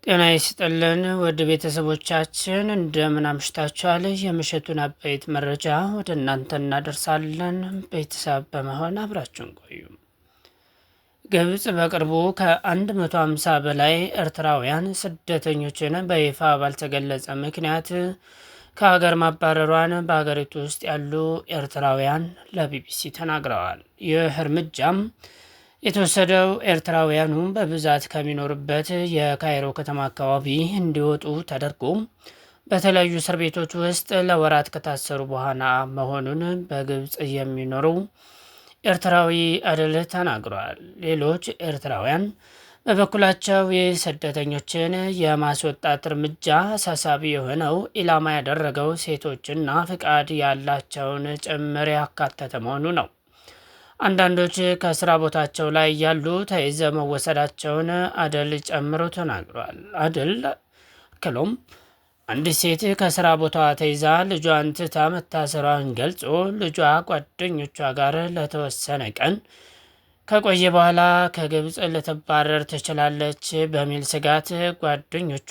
ጤና ይስጥልን ውድ ቤተሰቦቻችን እንደምን አምሽታችኋል? የምሽቱን አበይት መረጃ ወደ እናንተ እናደርሳለን። ቤተሰብ በመሆን አብራችሁን ቆዩ። ግብጽ በቅርቡ ከ150 በላይ ኤርትራውያን ስደተኞችን በይፋ ባልተገለጸ ምክንያት ከሀገር ማባረሯን በሀገሪቱ ውስጥ ያሉ ኤርትራውያን ለቢቢሲ ተናግረዋል። ይህ እርምጃም የተወሰደው ኤርትራውያኑ በብዛት ከሚኖርበት የካይሮ ከተማ አካባቢ እንዲወጡ ተደርጎ በተለያዩ እስር ቤቶች ውስጥ ለወራት ከታሰሩ በኋላ መሆኑን በግብጽ የሚኖሩ ኤርትራዊ አደል ተናግረዋል። ሌሎች ኤርትራውያን በበኩላቸው የስደተኞችን የማስወጣት እርምጃ አሳሳቢ የሆነው ኢላማ ያደረገው ሴቶችና ፍቃድ ያላቸውን ጭምር ያካተተ መሆኑ ነው። አንዳንዶች ከስራ ቦታቸው ላይ ያሉ ተይዘው መወሰዳቸውን አደል ጨምሮ ተናግረዋል። አደል አክሎም አንዲት ሴት ከስራ ቦታዋ ተይዛ ልጇን ትታ መታሰሯን ገልጾ ልጇ ጓደኞቿ ጋር ለተወሰነ ቀን ከቆየ በኋላ ከግብጽ ልትባረር ትችላለች በሚል ስጋት ጓደኞቿ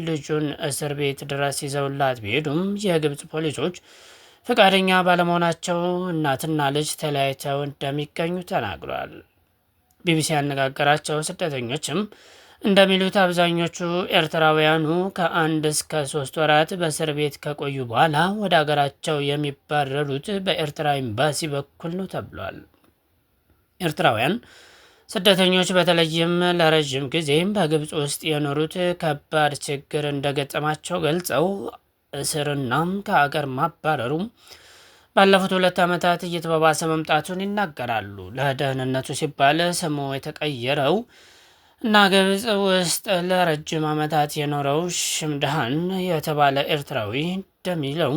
ልጁን እስር ቤት ድረስ ይዘውላት ቢሄዱም የግብጽ ፖሊሶች ፈቃደኛ ባለመሆናቸው እናትና ልጅ ተለያይተው እንደሚገኙ ተናግሯል። ቢቢሲ ያነጋገራቸው ስደተኞችም እንደሚሉት አብዛኞቹ ኤርትራውያኑ ከ1 እስከ 3 ወራት በእስር ቤት ከቆዩ በኋላ ወደ ሀገራቸው የሚባረሩት በኤርትራ ኤምባሲ በኩል ነው ተብሏል። ኤርትራውያን ስደተኞች በተለይም ለረዥም ጊዜም በግብጽ ውስጥ የኖሩት ከባድ ችግር እንደገጠማቸው ገልጸው እስርናም ከአገር ማባረሩ ባለፉት 2 ዓመታት እየተባባሰ መምጣቱን ይናገራሉ። ለደህንነቱ ሲባል ስሙ የተቀየረው እና ግብጽ ውስጥ ለረጅም ዓመታት የኖረው ሽምድሃን የተባለ ኤርትራዊ እንደሚለው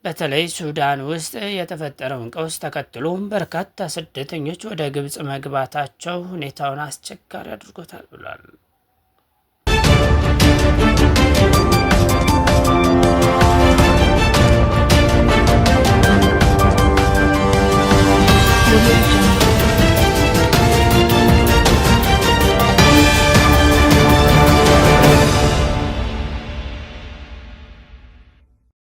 በተለይ ሱዳን ውስጥ የተፈጠረውን ቀውስ ተከትሎ በርካታ ስደተኞች ወደ ግብጽ መግባታቸው ሁኔታውን አስቸጋሪ አድርጎታል ብሏል።